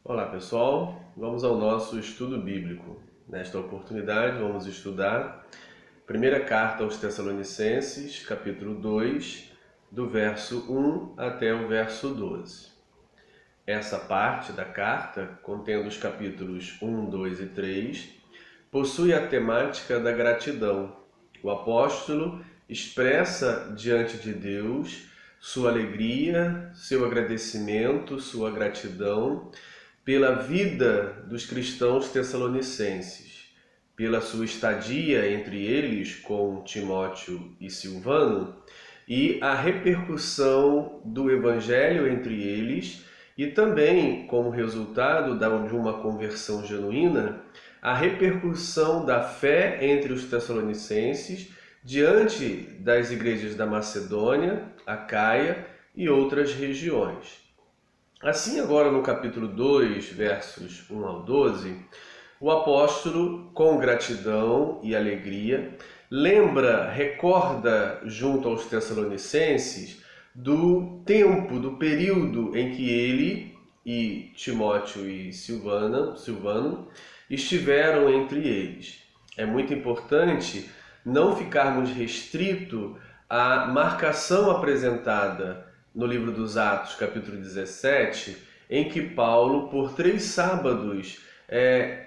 Olá pessoal, vamos ao nosso estudo bíblico. Nesta oportunidade vamos estudar a primeira carta aos Tessalonicenses, capítulo 2, do verso 1 até o verso 12. Essa parte da carta, contendo os capítulos 1, 2 e 3, possui a temática da gratidão. O apóstolo expressa diante de Deus sua alegria, seu agradecimento, sua gratidão pela vida dos cristãos tessalonicenses, pela sua estadia entre eles com Timóteo e Silvano e a repercussão do evangelho entre eles e também, como resultado de uma conversão genuína, a repercussão da fé entre os tessalonicenses diante das igrejas da Macedônia, Acaia e outras regiões. Assim, agora no capítulo 2, versos 1 ao 12, o apóstolo, com gratidão e alegria, recorda junto aos Tessalonicenses do tempo, do período em que ele e Timóteo e Silvano estiveram entre eles. É muito importante não ficarmos restritos à marcação apresentada no livro dos Atos, capítulo 17, em que Paulo, por 3 sábados,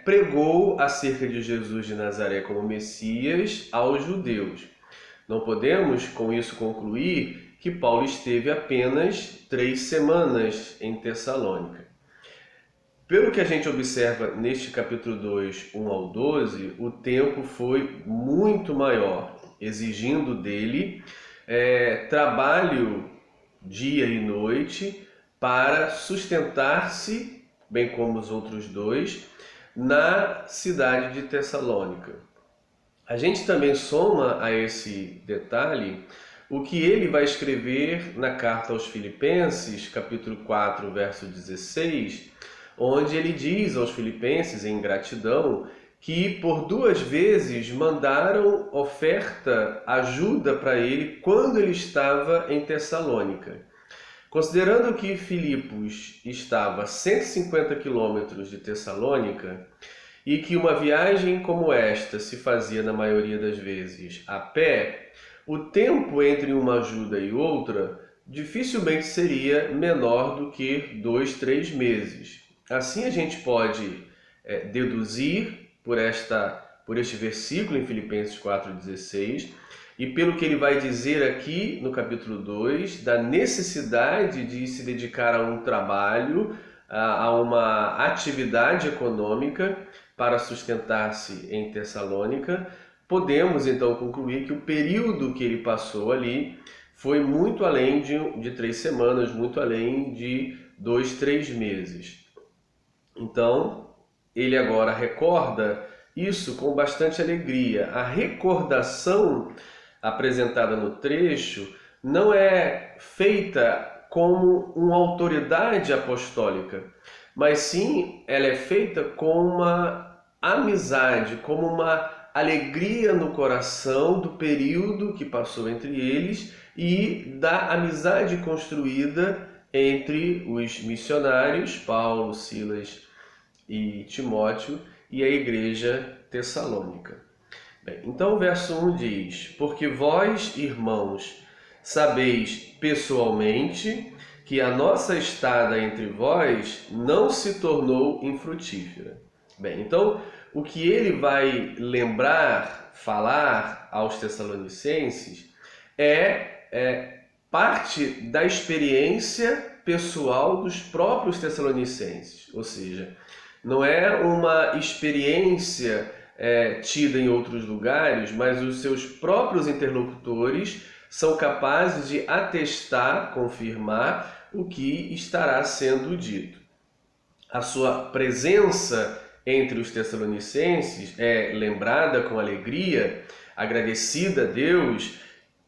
pregou acerca de Jesus de Nazaré como Messias aos judeus. Não podemos, com isso, concluir que Paulo esteve apenas 3 semanas em Tessalônica. Pelo que a gente observa neste capítulo 2, 1 ao 12, o tempo foi muito maior, exigindo dele trabalho dia e noite para sustentar-se, bem como os outros dois, na cidade de Tessalônica. A gente também soma a esse detalhe o que ele vai escrever na carta aos Filipenses, capítulo 4, verso 16, onde ele diz aos filipenses, em gratidão, que por 2 vezes mandaram oferta, ajuda para ele quando ele estava em Tessalônica. Considerando que Filipos estava a 150 quilômetros de Tessalônica e que uma viagem como esta se fazia na maioria das vezes a pé, o tempo entre uma ajuda e outra dificilmente seria menor do que 2, 3 meses. Assim a gente pode deduzir por este versículo em Filipenses 4,16 e pelo que ele vai dizer aqui no capítulo 2, da necessidade de se dedicar a um trabalho, a uma atividade econômica para sustentar-se em Tessalônica, podemos então concluir que o período que ele passou ali foi muito além de 3 semanas, muito além de 2, 3 meses. Então, ele agora recorda isso com bastante alegria. A recordação apresentada no trecho não é feita como uma autoridade apostólica, mas sim ela é feita com uma amizade, como uma alegria no coração do período que passou entre eles e da amizade construída entre os missionários, Paulo, Silas e Timóteo, e a igreja tessalônica. Bem, então o verso 1 diz: porque vós, irmãos, sabeis pessoalmente que a nossa estada entre vós não se tornou infrutífera. Bem, então o que ele vai falar aos Tessalonicenses é parte da experiência pessoal dos próprios Tessalonicenses, ou seja, não é uma experiência tida em outros lugares, mas os seus próprios interlocutores são capazes de atestar, confirmar o que estará sendo dito. A sua presença entre os Tessalonicenses é lembrada com alegria, agradecida a Deus.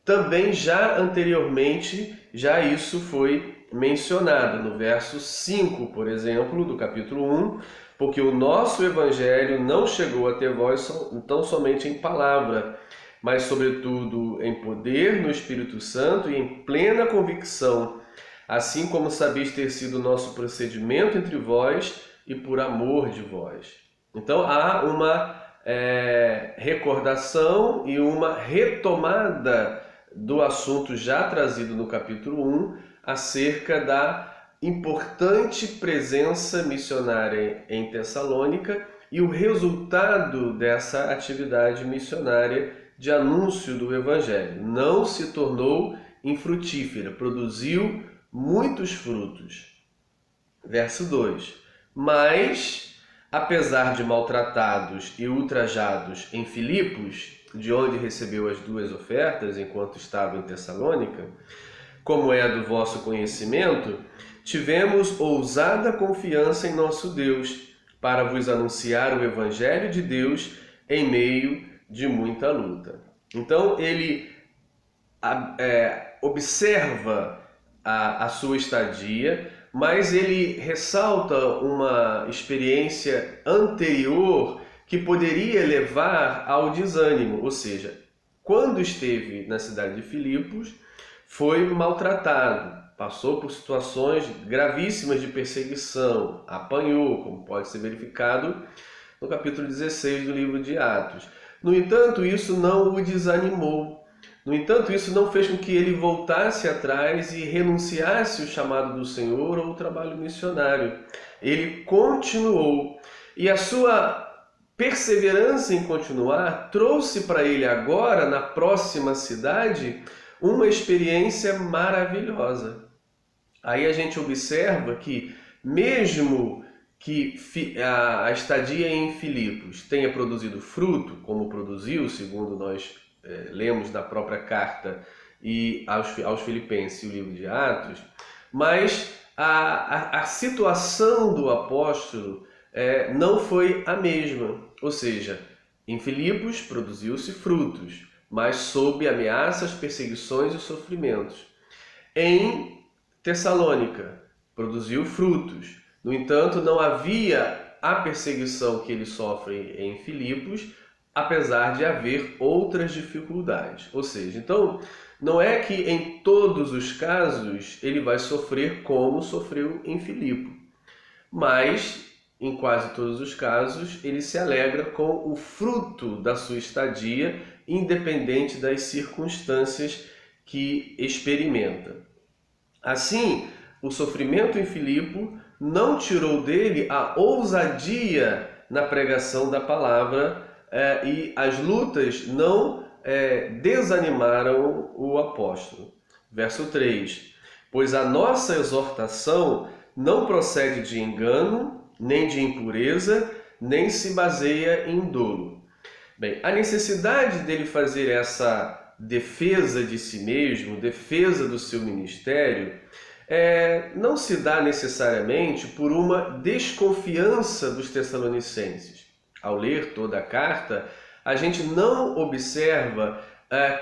Também já anteriormente, isso foi mencionado no verso 5, por exemplo, do capítulo 1, porque o nosso evangelho não chegou até vós tão somente em palavra, mas sobretudo em poder no Espírito Santo e em plena convicção, assim como sabeis ter sido o nosso procedimento entre vós e por amor de vós. Então há uma recordação e uma retomada do assunto já trazido no capítulo 1 acerca da importante presença missionária em Tessalônica e o resultado dessa atividade missionária de anúncio do Evangelho. Não se tornou infrutífera, produziu muitos frutos. Verso 2. Mas, apesar de maltratados e ultrajados em Filipos, de onde recebeu as 2 ofertas enquanto estava em Tessalônica, como é do vosso conhecimento, tivemos ousada confiança em nosso Deus, para vos anunciar o Evangelho de Deus em meio de muita luta. Então ele observa a sua estadia, mas ele ressalta uma experiência anterior que poderia levar ao desânimo, ou seja, quando esteve na cidade de Filipos, foi maltratado, passou por situações gravíssimas de perseguição, apanhou, como pode ser verificado no capítulo 16 do livro de Atos. No entanto, isso não o desanimou. No entanto, isso não fez com que ele voltasse atrás e renunciasse o chamado do Senhor ou o trabalho missionário. Ele continuou. E a sua perseverança em continuar trouxe para ele agora, na próxima cidade, uma experiência maravilhosa. Aí a gente observa que, mesmo que a estadia em Filipos tenha produzido fruto, como produziu, segundo nós lemos na própria carta e aos Filipenses e o livro de Atos, mas a situação do apóstolo não foi a mesma. Ou seja, em Filipos produziu-se frutos, mas sob ameaças, perseguições e sofrimentos. Em Tessalônica, produziu frutos. No entanto, não havia a perseguição que ele sofre em Filipos, apesar de haver outras dificuldades. Ou seja, então, não é que em todos os casos ele vai sofrer como sofreu em Filipo, mas em quase todos os casos ele se alegra com o fruto da sua estadia, independente das circunstâncias que experimenta. Assim, o sofrimento em Filipo não tirou dele a ousadia na pregação da palavra e as lutas não desanimaram o apóstolo. Verso 3. Pois a nossa exortação não procede de engano, nem de impureza, nem se baseia em dolo. Bem, a necessidade dele fazer essa defesa de si mesmo, defesa do seu ministério, não se dá necessariamente por uma desconfiança dos tessalonicenses. Ao ler toda a carta, a gente não observa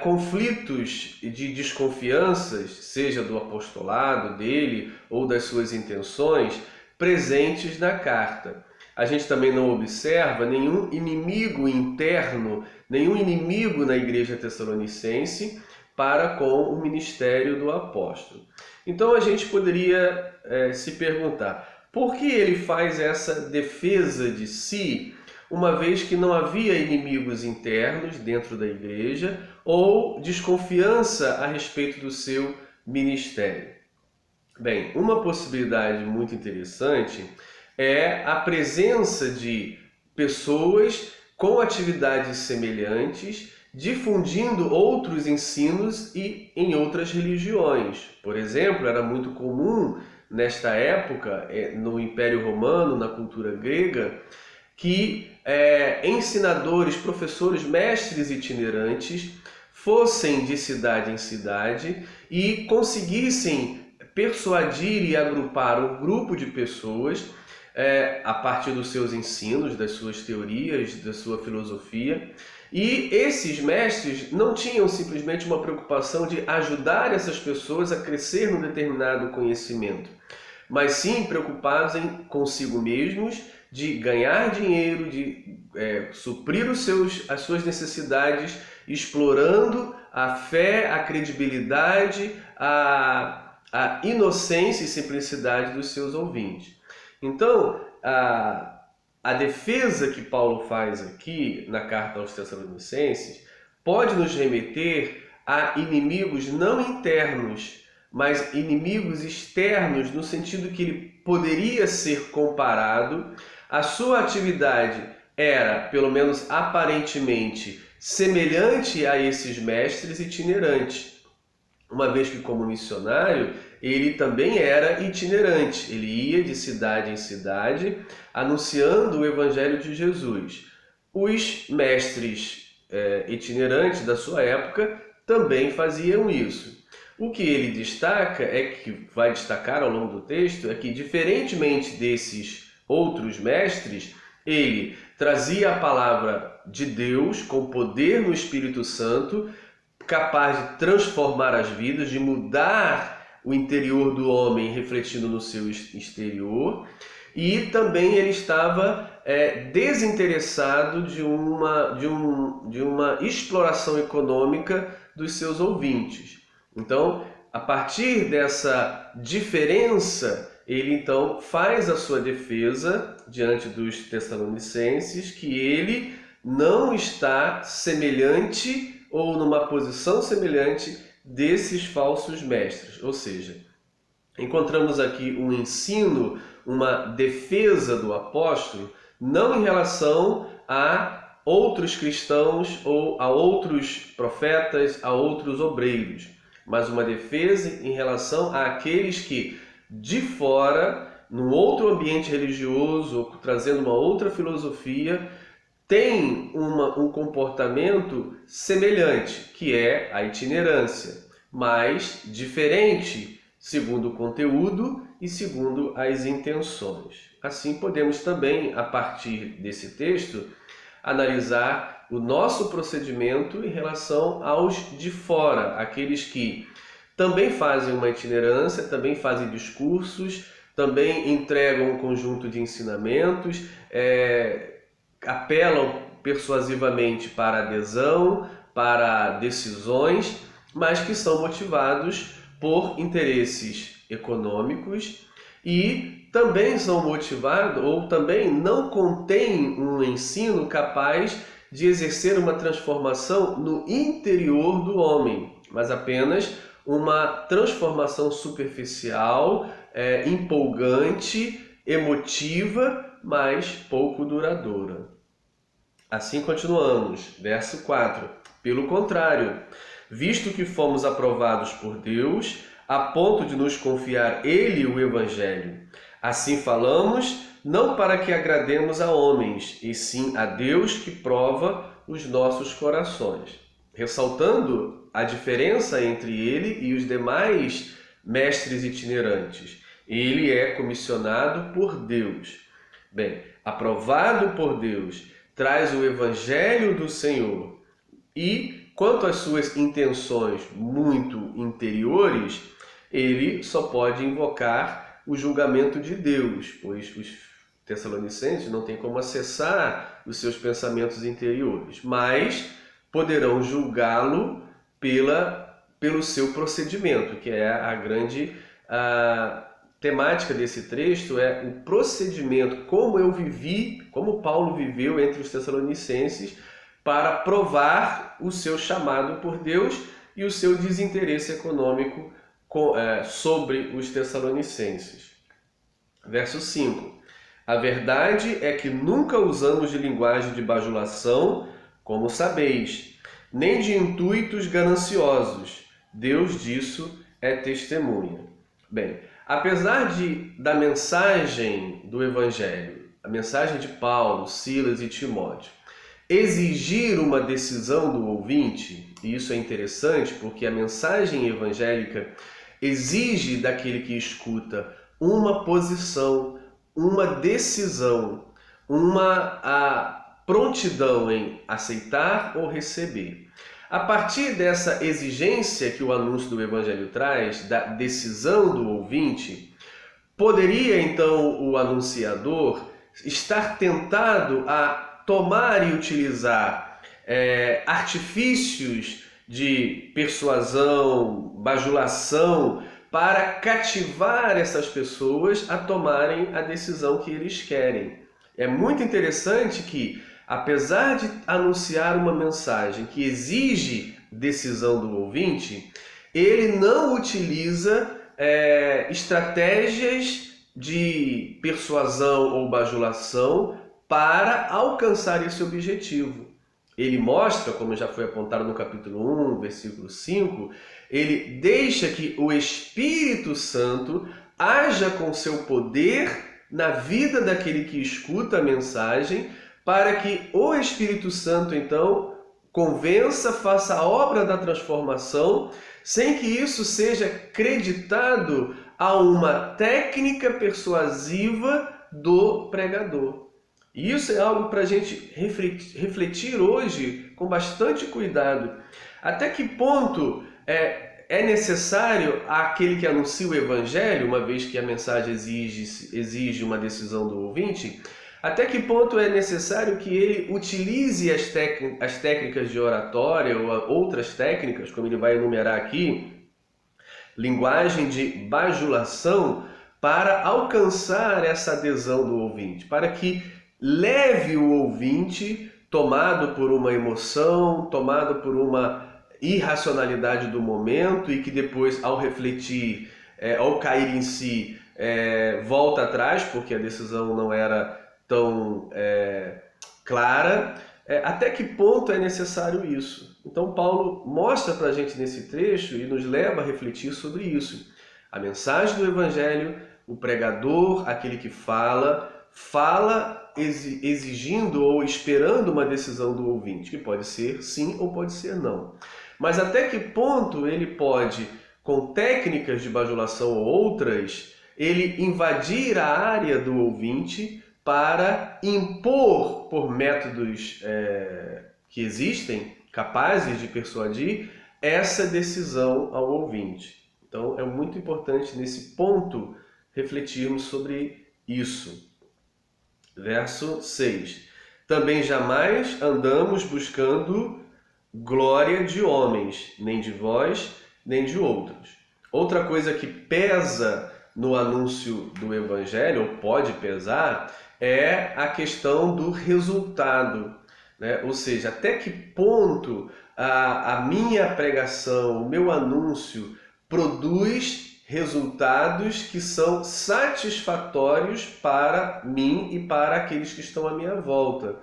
conflitos de desconfianças, seja do apostolado dele ou das suas intenções, presentes na carta. A gente também não observa nenhum inimigo interno, nenhum inimigo na igreja tessalonicense para com o ministério do apóstolo. Então a gente poderia se perguntar, por que ele faz essa defesa de si, uma vez que não havia inimigos internos dentro da igreja ou desconfiança a respeito do seu ministério? Bem, uma possibilidade muito interessante é a presença de pessoas com atividades semelhantes, difundindo outros ensinos e em outras religiões. Por exemplo, era muito comum nesta época, no Império Romano, na cultura grega, que ensinadores, professores, mestres itinerantes fossem de cidade em cidade e conseguissem persuadir e agrupar um grupo de pessoas a partir dos seus ensinos, das suas teorias, da sua filosofia. E esses mestres não tinham simplesmente uma preocupação de ajudar essas pessoas a crescer num determinado conhecimento, mas sim preocupados em consigo mesmos, de ganhar dinheiro, de suprir as suas necessidades, explorando a fé, a credibilidade, a inocência e simplicidade dos seus ouvintes. Então, a defesa que Paulo faz aqui na carta aos Tessalonicenses pode nos remeter a inimigos não internos, mas inimigos externos, no sentido que ele poderia ser comparado. A sua atividade era, pelo menos aparentemente, semelhante a esses mestres itinerantes, uma vez que, como missionário, ele também era itinerante. Ele ia de cidade em cidade anunciando o Evangelho de Jesus. Os mestres itinerantes da sua época também faziam isso. O que ele destaca, vai destacar ao longo do texto, é que, diferentemente desses outros mestres, ele trazia a palavra de Deus com poder no Espírito Santo, capaz de transformar as vidas, de mudar o interior do homem, refletindo no seu exterior. E também ele estava desinteressado de uma exploração econômica dos seus ouvintes. Então, a partir dessa diferença, ele então faz a sua defesa diante dos Tessalonicenses, que ele não está semelhante ou numa posição semelhante desses falsos mestres. Ou seja, encontramos aqui um ensino, uma defesa do apóstolo, não em relação a outros cristãos ou a outros profetas, a outros obreiros, mas uma defesa em relação àqueles que, de fora, num outro ambiente religioso, ou trazendo uma outra filosofia, têm um comportamento semelhante, que é a itinerância, mas diferente segundo o conteúdo e segundo as intenções. Assim, podemos também, a partir desse texto, analisar o nosso procedimento em relação aos de fora, aqueles que também fazem uma itinerância, também fazem discursos, também entregam um conjunto de ensinamentos, apelam persuasivamente para adesão, para decisões, mas que são motivados por interesses econômicos e também são motivados, ou também não contêm um ensino capaz de exercer uma transformação no interior do homem, mas apenas uma transformação superficial, empolgante, emotiva, mas pouco duradoura. Assim continuamos, verso 4. Pelo contrário, visto que fomos aprovados por Deus, a ponto de nos confiar Ele o Evangelho, assim falamos, não para que agrademos a homens, e sim a Deus que prova os nossos corações. Ressaltando a diferença entre ele e os demais mestres itinerantes. Ele é comissionado por Deus. Bem, aprovado por Deus, traz o Evangelho do Senhor. E, quanto às suas intenções muito interiores, ele só pode invocar o julgamento de Deus, pois os Tessalonicenses não têm como acessar os seus interiores, mas poderão julgá-lo pelo seu procedimento, que é a grande temática desse texto, é o procedimento, como Paulo viveu entre os Tessalonicenses, para provar o seu chamado por Deus e o seu desinteresse econômico sobre os Tessalonicenses. Verso 5. A verdade é que nunca usamos de linguagem de bajulação, como sabeis, nem de intuitos gananciosos. Deus disso é testemunha. Bem, apesar da mensagem do Evangelho, a mensagem de Paulo, Silas e Timóteo, exigir uma decisão do ouvinte, e isso é interessante porque a mensagem evangélica exige daquele que escuta uma posição, uma decisão, uma prontidão em aceitar ou receber. A partir dessa exigência que o anúncio do Evangelho traz, da decisão do ouvinte, poderia então o anunciador estar tentado a tomar e utilizar artifícios de persuasão, bajulação, para cativar essas pessoas a tomarem a decisão que eles querem. É muito interessante que, apesar de anunciar uma mensagem que exige decisão do ouvinte, ele não utiliza estratégias de persuasão ou bajulação para alcançar esse objetivo. Ele mostra, como já foi apontado no capítulo 1, versículo 5, ele deixa que o Espírito Santo haja com seu poder na vida daquele que escuta a mensagem, para que o Espírito Santo, então, convença, faça a obra da transformação, sem que isso seja creditado a uma técnica persuasiva do pregador. E isso é algo para a gente refletir hoje com bastante cuidado. Até que ponto é necessário aquele que anuncia o Evangelho, uma vez que a mensagem exige uma decisão do ouvinte, até que ponto é necessário que ele utilize as técnicas de oratória ou outras técnicas, como ele vai enumerar aqui, linguagem de bajulação, para alcançar essa adesão do ouvinte, para que leve o ouvinte, tomado por uma emoção, tomado por uma irracionalidade do momento, e que depois, ao refletir, ao cair em si, volta atrás, porque a decisão não era tão clara. Até que ponto é necessário isso? Então Paulo mostra para a gente nesse trecho e nos leva a refletir sobre isso. A mensagem do Evangelho, o pregador, aquele que fala exigindo ou esperando uma decisão do ouvinte, que pode ser sim ou pode ser não. Mas até que ponto ele pode, com técnicas de bajulação ou outras, ele invadir a área do ouvinte para impor, por métodos que existem, capazes de persuadir, essa decisão ao ouvinte. Então é muito importante nesse ponto refletirmos sobre isso. Verso 6. Também jamais andamos buscando glória de homens, nem de vós, nem de outros. Outra coisa que pesa no anúncio do Evangelho, ou pode pesar, é a questão do resultado, né? Ou seja, até que ponto a minha pregação, o meu anúncio produz resultados que são satisfatórios para mim e para aqueles que estão à minha volta.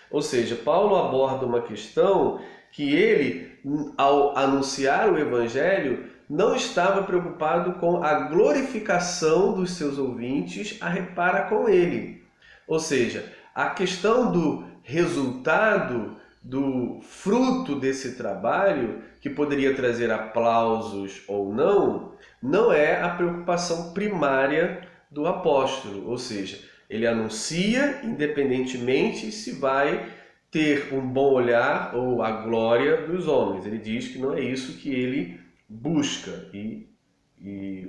Ou seja, Paulo aborda uma questão que ele, ao anunciar o Evangelho, não estava preocupado com a glorificação dos seus ouvintes para com ele. Ou seja, a questão do resultado, do fruto desse trabalho, que poderia trazer aplausos ou não é a preocupação primária do apóstolo. Ou seja, ele anuncia independentemente se vai ter um bom olhar ou a glória dos homens. Ele diz que não é isso que ele busca, e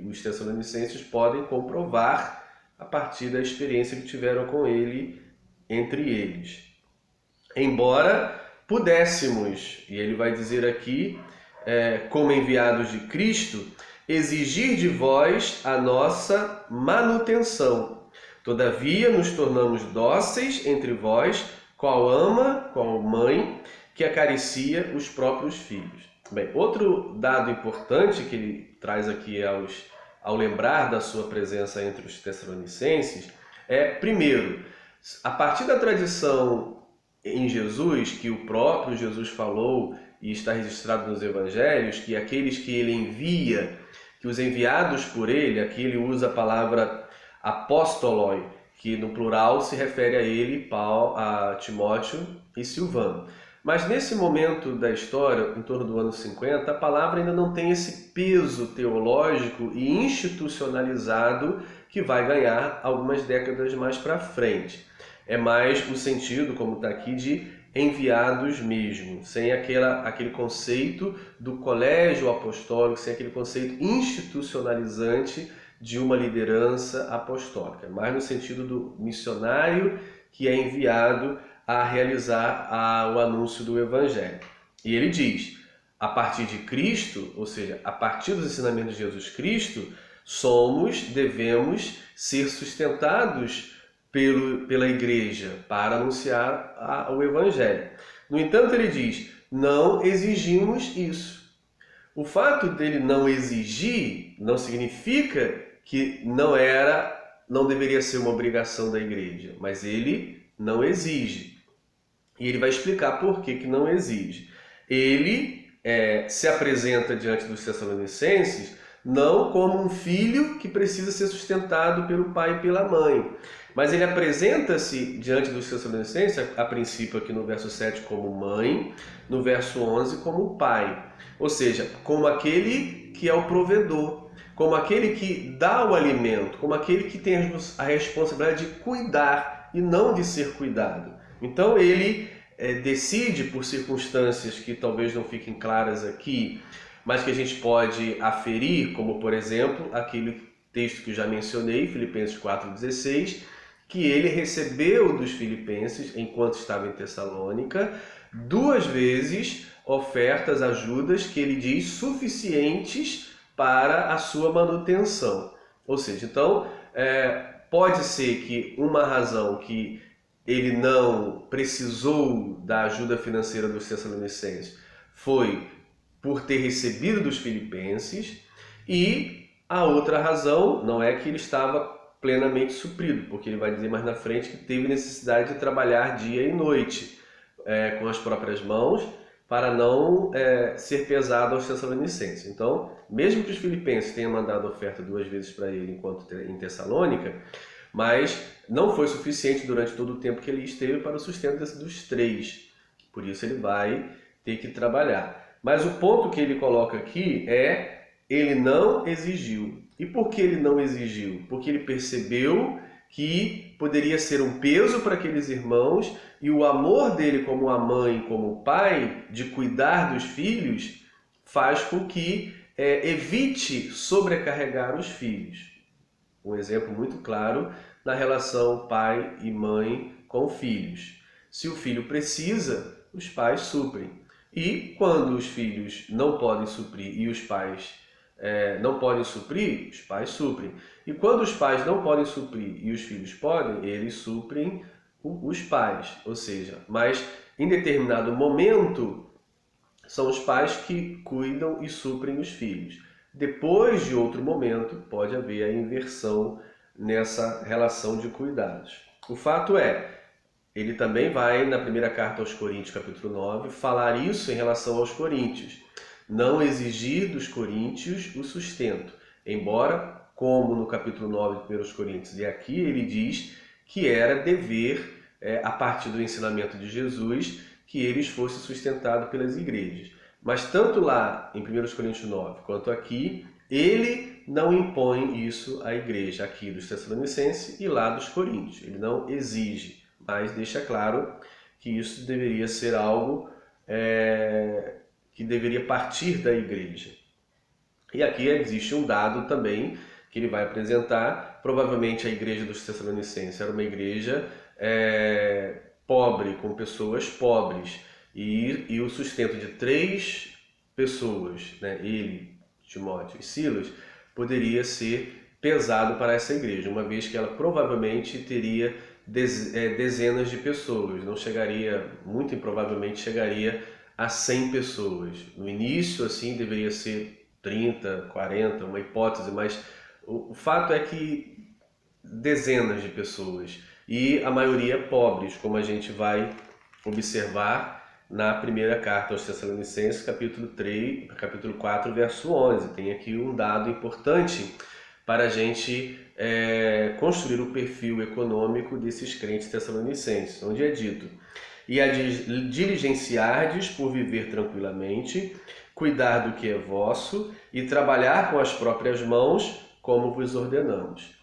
os tessalonicenses podem comprovar a partir da experiência que tiveram com ele entre eles. Embora pudéssemos, e ele vai dizer aqui, como enviados de Cristo, exigir de vós a nossa manutenção. Todavia nos tornamos dóceis entre vós, qual ama, qual mãe, que acaricia os próprios filhos. Bem, outro dado importante que ele traz aqui ao lembrar da sua presença entre os tessalonicenses primeiro, a partir da tradição em Jesus, que o próprio Jesus falou e está registrado nos evangelhos, que aqueles que ele envia, que os enviados por ele, aqui ele usa a palavra apóstoloi, que no plural se refere a ele, a Timóteo e Silvano. Mas nesse momento da história, em torno do ano 50, a palavra ainda não tem esse peso teológico e institucionalizado que vai ganhar algumas décadas mais para frente. É mais o sentido, como está aqui, de enviados mesmo, sem aquele conceito do colégio apostólico, sem aquele conceito institucionalizante de uma liderança apostólica, mais no sentido do missionário que é enviado a realizar o anúncio do Evangelho. E ele diz, a partir de Cristo, ou seja, a partir dos ensinamentos de Jesus Cristo, devemos ser sustentados pela igreja para anunciar o Evangelho. No entanto, ele diz, não exigimos isso. O fato dele não exigir não significa que não deveria ser uma obrigação da igreja, mas ele não exige. E ele vai explicar por que não exige. Ele se apresenta diante dos Tessalonicenses não como um filho que precisa ser sustentado pelo pai e pela mãe, mas ele apresenta-se diante dos Tessalonicenses, a princípio aqui no verso 7 como mãe, no verso 11 como pai, ou seja, como aquele que é o provedor, como aquele que dá o alimento, como aquele que tem a responsabilidade de cuidar e não de ser cuidado. Então ele decide, por circunstâncias que talvez não fiquem claras aqui, mas que a gente pode aferir, como por exemplo, aquele texto que eu já mencionei, Filipenses 4,16, que ele recebeu dos filipenses, enquanto estava em Tessalônica, 2 vezes ofertas, ajudas, que ele diz suficientes para a sua manutenção. Ou seja, então, pode ser que uma razão que ele não precisou da ajuda financeira dos Tessalonicenses foi por ter recebido dos filipenses, e a outra razão não é que ele estava plenamente suprido, porque ele vai dizer mais na frente que teve necessidade de trabalhar dia e noite com as próprias mãos para não ser pesado aos Tessalonicenses. Então, mesmo que os filipenses tenham mandado oferta 2 vezes para ele enquanto em Tessalônica, mas não foi suficiente durante todo o tempo que ele esteve para o sustento dos 3. Por isso ele vai ter que trabalhar. Mas o ponto que ele coloca aqui ele não exigiu. E por que ele não exigiu? Porque ele percebeu que poderia ser um peso para aqueles irmãos e o amor dele como a mãe, como o pai, de cuidar dos filhos, faz com que evite sobrecarregar os filhos. Um exemplo muito claro na relação pai e mãe com filhos. Se o filho precisa, os pais suprem. E quando os filhos não podem suprir e os pais não podem suprir, os pais suprem. E quando os pais não podem suprir e os filhos podem, eles suprem os pais. Ou seja, mas em determinado momento são os pais que cuidam e suprem os filhos. Depois de outro momento pode haver a inversão nessa relação de cuidados. O fato ele também vai, na primeira carta aos Coríntios, capítulo 9, falar isso em relação aos coríntios. Não exigir dos coríntios o sustento. Embora, como no capítulo 9 de 1 Coríntios, e aqui ele diz que era dever, a partir do ensinamento de Jesus, que eles fossem sustentados pelas igrejas. Mas tanto lá em 1 Coríntios 9, quanto aqui, ele não impõe isso à igreja, aqui dos Tessalonicenses e lá dos Coríntios. Ele não exige, mas deixa claro que isso deveria ser algo que deveria partir da igreja. E aqui existe um dado também que ele vai apresentar. Provavelmente a igreja dos Tessalonicenses era uma igreja pobre, com pessoas pobres. E o sustento de 3 pessoas, ele, Timóteo e Silas, poderia ser pesado para essa igreja, uma vez que ela provavelmente teria dezenas de pessoas, não chegaria, muito improvavelmente chegaria a 100 pessoas. No início, assim, deveria ser 30, 40, uma hipótese, mas o fato é que dezenas de pessoas, e a maioria pobres, como a gente vai observar na primeira carta aos Tessalonicenses, capítulo 4, verso 11. Tem aqui um dado importante para a gente construir o perfil econômico desses crentes tessalonicenses, onde é dito: e a diligenciardes por viver tranquilamente, cuidar do que é vosso e trabalhar com as próprias mãos, como vos ordenamos.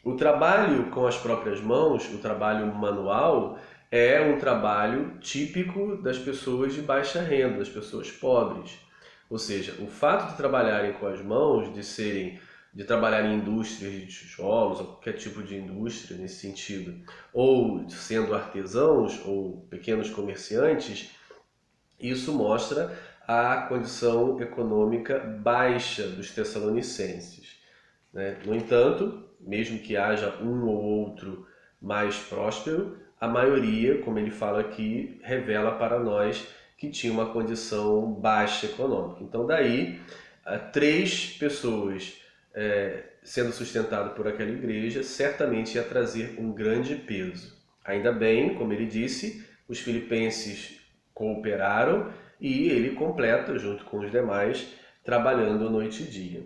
O trabalho com as próprias mãos, o trabalho manual, é um trabalho típico das pessoas de baixa renda, das pessoas pobres. Ou seja, o fato de trabalharem com as mãos, de trabalhar em indústrias de tijolos, ou qualquer tipo de indústria nesse sentido, ou sendo artesãos ou pequenos comerciantes, isso mostra à condição econômica baixa dos tessalonicenses, né? No entanto, mesmo que haja um ou outro mais próspero, a maioria, como ele fala aqui, revela para nós que tinha uma condição baixa econômica. Então daí, 3 pessoas sendo sustentado por aquela igreja, certamente ia trazer um grande peso. Ainda bem, como ele disse, os filipenses cooperaram e ele completa, junto com os demais, trabalhando noite e dia.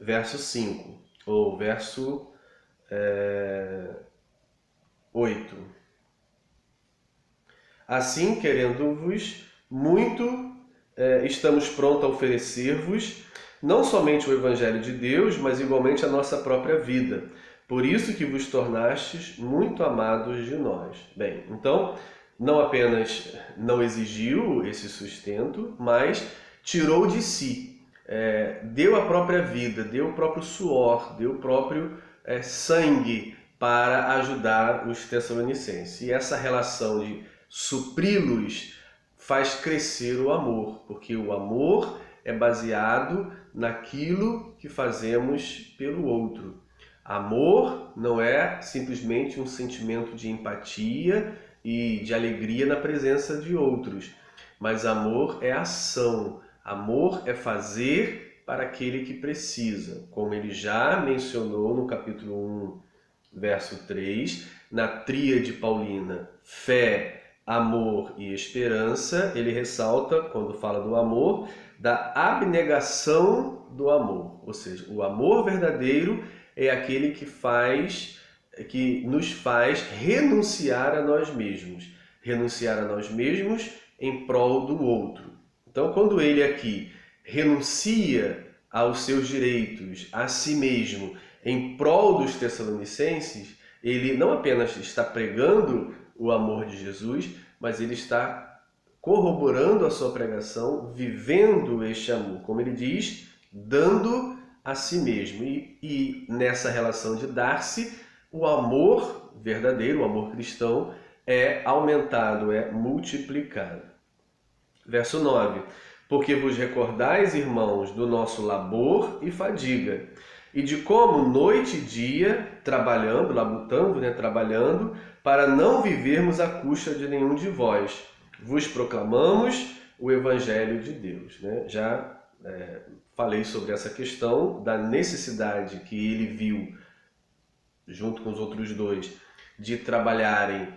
Verso 5, ou verso 8. Assim, querendo-vos muito, estamos prontos a oferecer-vos não somente o Evangelho de Deus, mas igualmente a nossa própria vida. Por isso que vos tornastes muito amados de nós. Bem, então, não apenas não exigiu esse sustento, mas tirou de si, deu a própria vida, deu o próprio suor, deu o próprio sangue para ajudar os tessalonicenses. E essa relação de supri-los faz crescer o amor, porque o amor é baseado naquilo que fazemos pelo outro. Amor não é simplesmente um sentimento de empatia e de alegria na presença de outros, mas amor é ação, amor é fazer para aquele que precisa, como ele já mencionou no capítulo 1, verso 3, na tríade paulina, fé, amor e esperança, ele ressalta, quando fala do amor, da abnegação do amor, ou seja, o amor verdadeiro é aquele que nos faz renunciar a nós mesmos em prol do outro. Então, quando ele aqui renuncia aos seus direitos, a si mesmo, em prol dos tessalonicenses, ele não apenas está pregando o amor de Jesus, mas ele está corroborando a sua pregação, vivendo este amor, como ele diz, dando a si mesmo. E nessa relação de dar-se, o amor verdadeiro, o amor cristão, é aumentado, é multiplicado. Verso 9. Porque vos recordais, irmãos, do nosso labor e fadiga, e de como noite e dia, trabalhando, labutando, trabalhando, para não vivermos à custa de nenhum de vós, vos proclamamos o Evangelho de Deus. Já falei sobre essa questão da necessidade que ele viu, junto com os outros dois, de trabalharem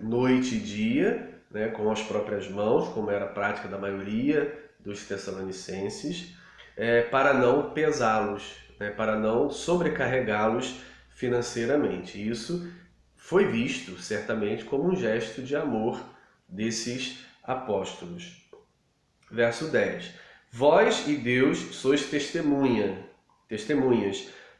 noite e dia, com as próprias mãos, como era a prática da maioria dos tessalonicenses, para não pesá-los, para não sobrecarregá-los financeiramente. Isso foi visto, certamente, como um gesto de amor desses apóstolos. Verso 10. Vós e Deus sois testemunhas,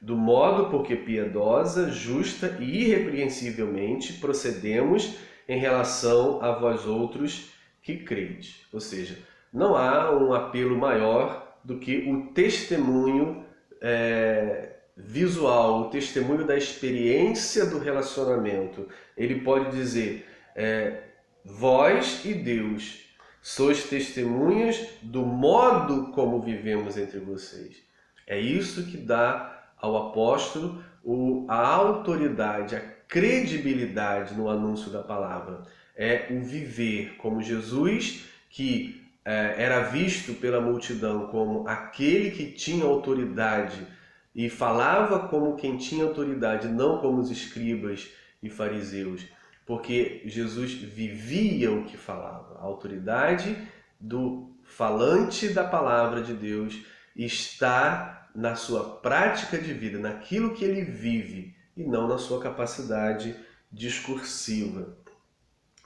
do modo porque piedosa, justa e irrepreensivelmente procedemos em relação a vós outros que credes. Ou seja, não há um apelo maior do que o testemunho visual, o testemunho da experiência do relacionamento. Ele pode dizer, vós e Deus sois testemunhas do modo como vivemos entre vocês. É isso que dá ao apóstolo a autoridade, a credibilidade no anúncio da palavra. É o viver como Jesus, que era visto pela multidão como aquele que tinha autoridade e falava como quem tinha autoridade, não como os escribas e fariseus, porque Jesus vivia o que falava. A autoridade do falante da palavra de Deus está na sua prática de vida, naquilo que ele vive, e não na sua capacidade discursiva.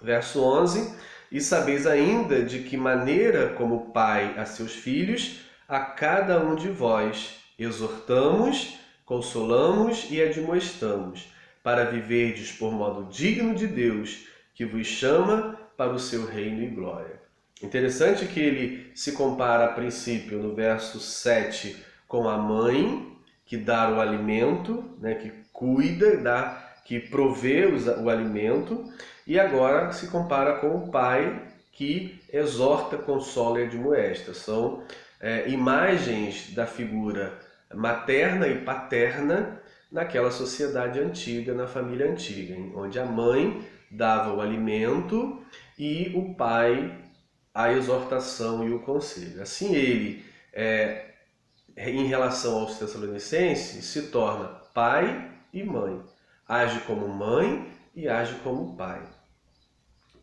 Verso 11. E sabeis ainda de que maneira, como pai a seus filhos, a cada um de vós exortamos, consolamos e admoestamos, para viverdes por modo digno de Deus, que vos chama para o seu reino e glória. Interessante que ele se compara, a princípio, no verso 7, com a mãe que dá o alimento, que cuida, que provê o alimento, e agora se compara com o pai que exorta, consola e admoesta. São imagens da figura materna e paterna naquela sociedade antiga, na família antiga, onde a mãe dava o alimento e o pai a exortação e o conselho. Assim ele, em relação aos Tessalonicenses, se torna pai e mãe. Age como mãe e age como pai.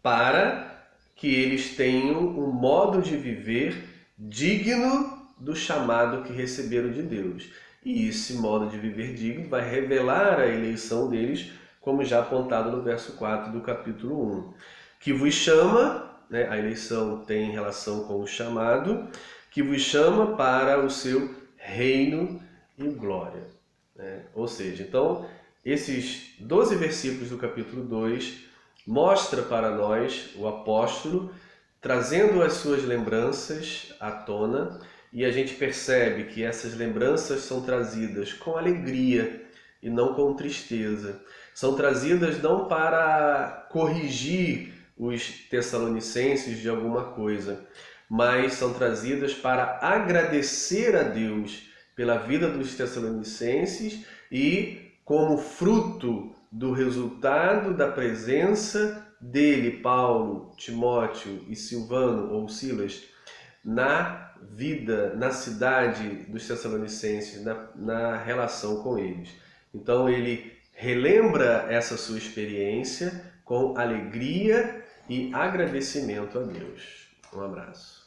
Para que eles tenham um modo de viver digno do chamado que receberam de Deus. E esse modo de viver digno vai revelar a eleição deles, como já apontado no verso 4 do capítulo 1. Que vos chama, a eleição tem relação com o chamado, que vos chama para o seu reino e glória. Ou seja, então, esses 12 versículos do capítulo 2 mostra para nós o apóstolo trazendo as suas lembranças à tona, e a gente percebe que essas lembranças são trazidas com alegria e não com tristeza. São trazidas não para corrigir os tessalonicenses de alguma coisa, mas são trazidas para agradecer a Deus pela vida dos tessalonicenses e como fruto do resultado da presença dele, Paulo, Timóteo e Silvano ou Silas, na vida, na cidade dos Tessalonicenses, na relação com eles. Então ele relembra essa sua experiência com alegria e agradecimento a Deus. Um abraço.